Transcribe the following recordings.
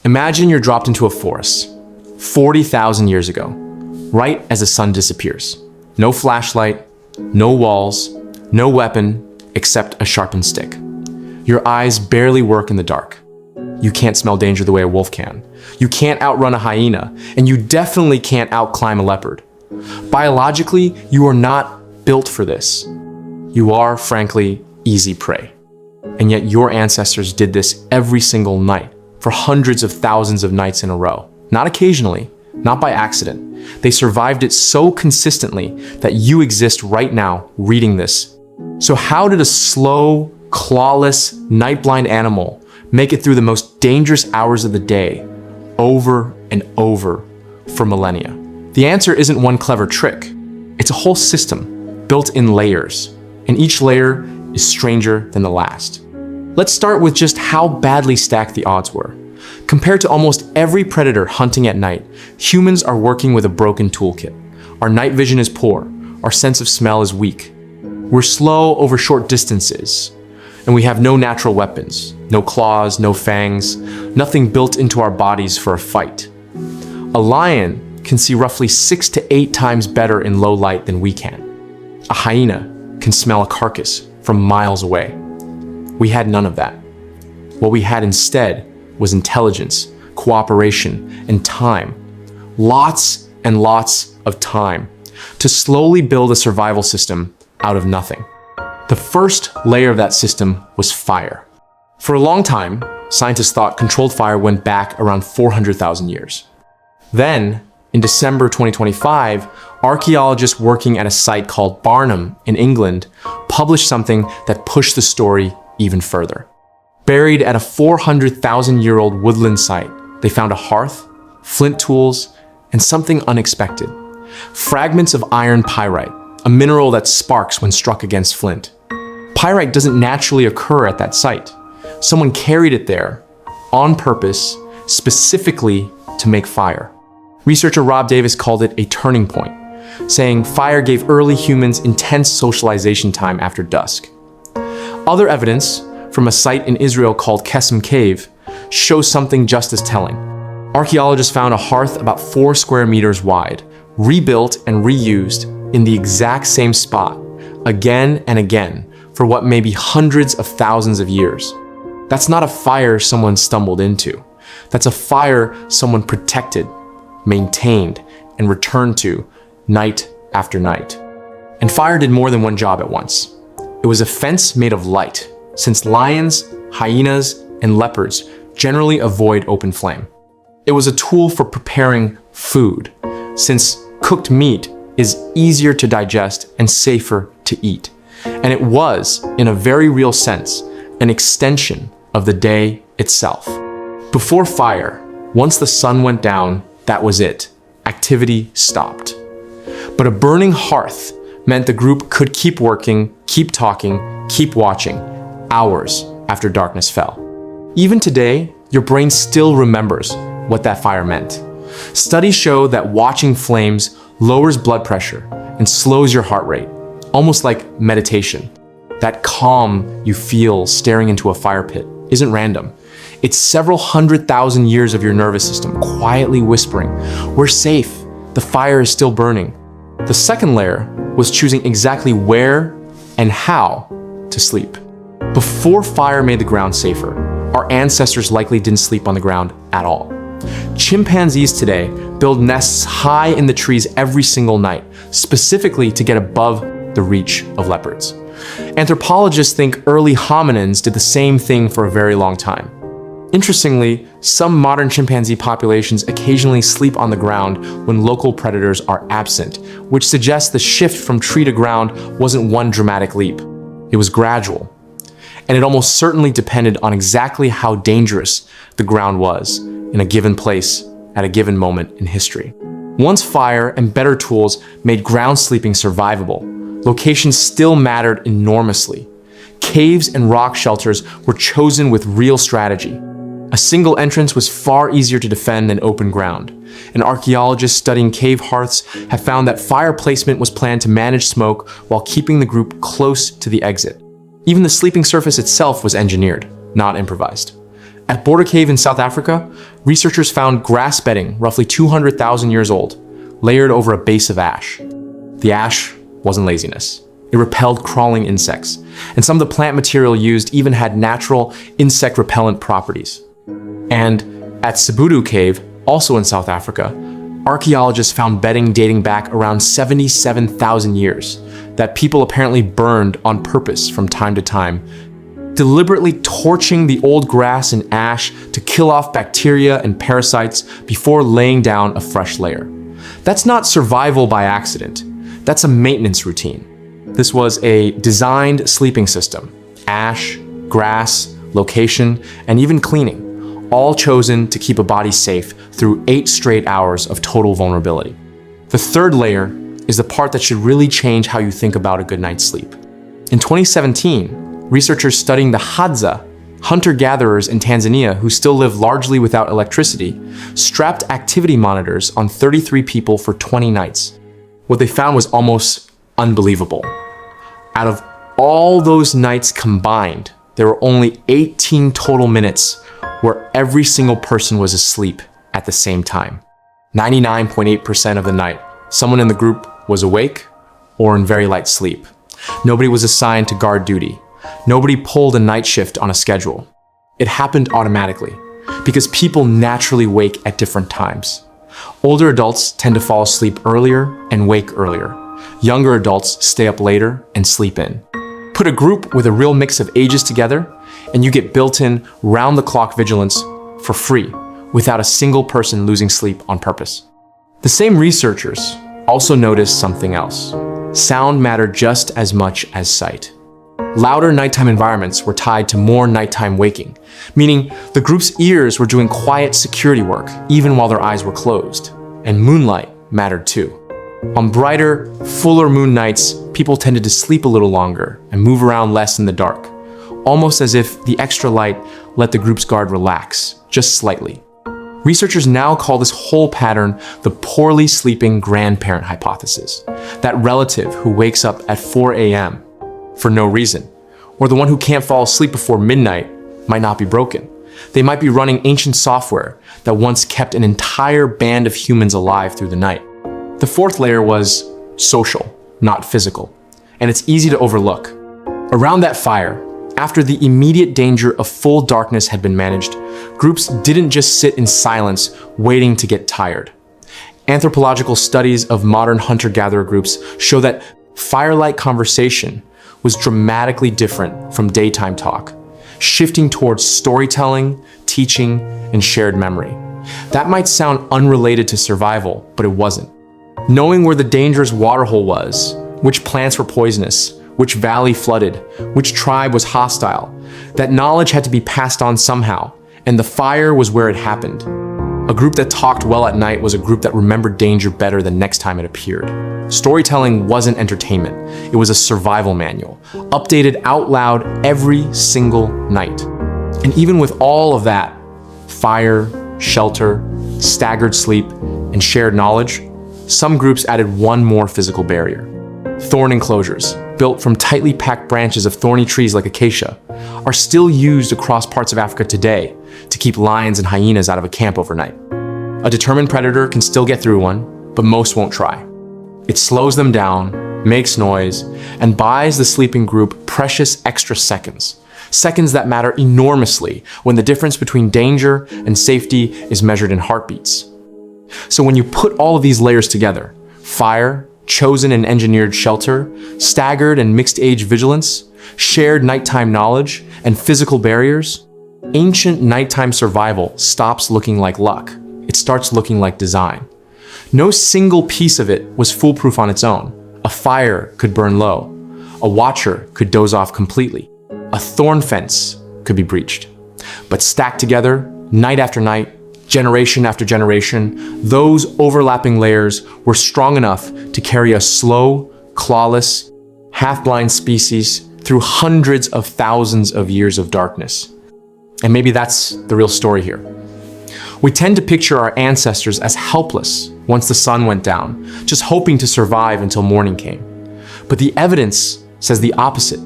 Imagine you're dropped into a forest 40,000 years ago, right as the sun disappears. No flashlight, no walls, no weapon except a sharpened stick. Your eyes barely work in the dark. You can't smell danger the way a wolf can. You can't outrun a hyena, and you definitely can't outclimb a leopard. Biologically, you are not built for this. You are, frankly, easy prey. And yet your ancestors did this every single night, for hundreds of thousands of nights in a row. Not occasionally, not by accident. They survived it so consistently that you exist right now reading this. So how did a slow, clawless, night-blind animal make it through the most dangerous hours of the day, over and over, for millennia? The answer isn't one clever trick. It's a whole system, built in layers, and each layer is stranger than the last. Let's start with just how badly stacked the odds were. Compared to almost every predator hunting at night, humans are working with a broken toolkit. Our night vision is poor, our sense of smell is weak. We're slow over short distances, and we have no natural weapons, no claws, no fangs, nothing built into our bodies for a fight. A lion can see roughly 6 to 8 times better in low light than we can. A hyena can smell a carcass from miles away. We had none of that. What we had instead was intelligence, cooperation, and time. Lots and lots of time to slowly build a survival system out of nothing. The first layer of that system was fire. For a long time, scientists thought controlled fire went back around 400,000 years. Then, in December 2025, archaeologists working at a site called Barnum in England published something that pushed the story even further. Buried at a 400,000-year-old woodland site, they found a hearth, flint tools, and something unexpected. Fragments of iron pyrite, a mineral that sparks when struck against flint. Pyrite doesn't naturally occur at that site. Someone carried it there on purpose, specifically to make fire. Researcher Rob Davis called it a turning point, saying fire gave early humans intense socialization time after dusk. Other evidence from a site in Israel called Kesem Cave shows something just as telling. Archaeologists found a hearth about 4 square meters wide, rebuilt and reused in the exact same spot, again and again, for what may be hundreds of thousands of years. That's not a fire someone stumbled into. That's a fire someone protected, maintained, and returned to night after night. And fire did more than one job at once. It was a fence made of light, since lions, hyenas, and leopards generally avoid open flame. It was a tool for preparing food, since cooked meat is easier to digest and safer to eat. And it was, in a very real sense, an extension of the day itself. Before fire, once the sun went down, that was it. Activity stopped. But a burning hearth meant the group could keep working, keep talking, keep watching, hours after darkness fell. Even today, your brain still remembers what that fire meant. Studies show that watching flames lowers blood pressure and slows your heart rate, almost like meditation. That calm you feel staring into a fire pit isn't random. It's several 100,000 years of your nervous system quietly whispering, "We're safe, the fire is still burning." The second layer was choosing exactly where and how to sleep. Before fire made the ground safer, our ancestors likely didn't sleep on the ground at all. Chimpanzees today build nests high in the trees every single night, specifically to get above the reach of leopards. Anthropologists think early hominins did the same thing for a very long time. Interestingly, some modern chimpanzee populations occasionally sleep on the ground when local predators are absent, which suggests the shift from tree to ground wasn't one dramatic leap. It was gradual. And it almost certainly depended on exactly how dangerous the ground was in a given place at a given moment in history. Once fire and better tools made ground sleeping survivable, locations still mattered enormously. Caves and rock shelters were chosen with real strategy. A single entrance was far easier to defend than open ground, and archaeologists studying cave hearths have found that fire placement was planned to manage smoke while keeping the group close to the exit. Even the sleeping surface itself was engineered, not improvised. At Border Cave in South Africa, researchers found grass bedding roughly 200,000 years old, layered over a base of ash. The ash wasn't laziness. It repelled crawling insects, and some of the plant material used even had natural insect repellent properties. And at Sibudu Cave, also in South Africa, archaeologists found bedding dating back around 77,000 years that people apparently burned on purpose from time to time, deliberately torching the old grass and ash to kill off bacteria and parasites before laying down a fresh layer. That's not survival by accident. That's a maintenance routine. This was a designed sleeping system. Ash, grass, location, and even cleaning, all chosen to keep a body safe through 8 straight hours of total vulnerability. The third layer is the part that should really change how you think about a good night's sleep. In 2017, researchers studying the Hadza, hunter-gatherers in Tanzania who still live largely without electricity, strapped activity monitors on 33 people for 20 nights. What they found was almost unbelievable. Out of all those nights combined, there were only 18 total minutes where every single person was asleep at the same time. 99.8% of the night, someone in the group was awake or in very light sleep. Nobody was assigned to guard duty. Nobody pulled a night shift on a schedule. It happened automatically because people naturally wake at different times. Older adults tend to fall asleep earlier and wake earlier. Younger adults stay up later and sleep in. Put a group with a real mix of ages together, and you get built-in round-the-clock vigilance for free without a single person losing sleep on purpose. The same researchers also noticed something else. Sound mattered just as much as sight. Louder nighttime environments were tied to more nighttime waking, meaning the group's ears were doing quiet security work even while their eyes were closed. And moonlight mattered too. On brighter, fuller moon nights, people tended to sleep a little longer and move around less in the dark, almost as if the extra light let the group's guard relax, just slightly. Researchers now call this whole pattern the poorly sleeping grandparent hypothesis, that relative who wakes up at 4 a.m. for no reason, or the one who can't fall asleep before midnight might not be broken. They might be running ancient software that once kept an entire band of humans alive through the night. The fourth layer was social, not physical, and it's easy to overlook. Around that fire, after the immediate danger of full darkness had been managed, groups didn't just sit in silence waiting to get tired. Anthropological studies of modern hunter-gatherer groups show that firelight conversation was dramatically different from daytime talk, shifting towards storytelling, teaching, and shared memory. That might sound unrelated to survival, but it wasn't. Knowing where the dangerous waterhole was, which plants were poisonous, which valley flooded, which tribe was hostile, that knowledge had to be passed on somehow, and the fire was where it happened. A group that talked well at night was a group that remembered danger better the next time it appeared. Storytelling wasn't entertainment, it was a survival manual, updated out loud every single night. And even with all of that, fire, shelter, staggered sleep, and shared knowledge, some groups added one more physical barrier. Thorn enclosures, built from tightly packed branches of thorny trees like acacia, are still used across parts of Africa today to keep lions and hyenas out of a camp overnight. A determined predator can still get through one, but most won't try. It slows them down, makes noise, and buys the sleeping group precious extra seconds. Seconds that matter enormously when the difference between danger and safety is measured in heartbeats. So when you put all of these layers together, fire, chosen and engineered shelter, staggered and mixed-age vigilance, shared nighttime knowledge, and physical barriers, ancient nighttime survival stops looking like luck. It starts looking like design. No single piece of it was foolproof on its own. A fire could burn low. A watcher could doze off completely. A thorn fence could be breached. But stacked together, night after night, generation after generation, those overlapping layers were strong enough to carry a slow, clawless, half-blind species through hundreds of thousands of years of darkness. And maybe that's the real story here. We tend to picture our ancestors as helpless once the sun went down, just hoping to survive until morning came. But the evidence says the opposite.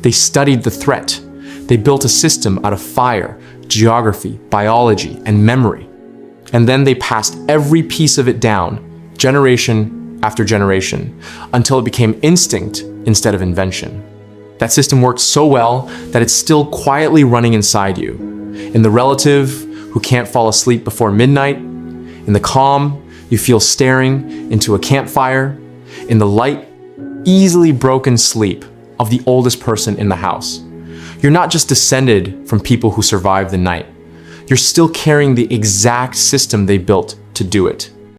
They studied the threat. They built a system out of fire, geography, biology, and memory. And then they passed every piece of it down, generation after generation, until it became instinct instead of invention. That system worked so well that it's still quietly running inside you. In the relative who can't fall asleep before midnight, in the calm you feel staring into a campfire, in the light, easily broken sleep of the oldest person in the house. You're not just descended from people who survived the night. You're still carrying the exact system they built to do it.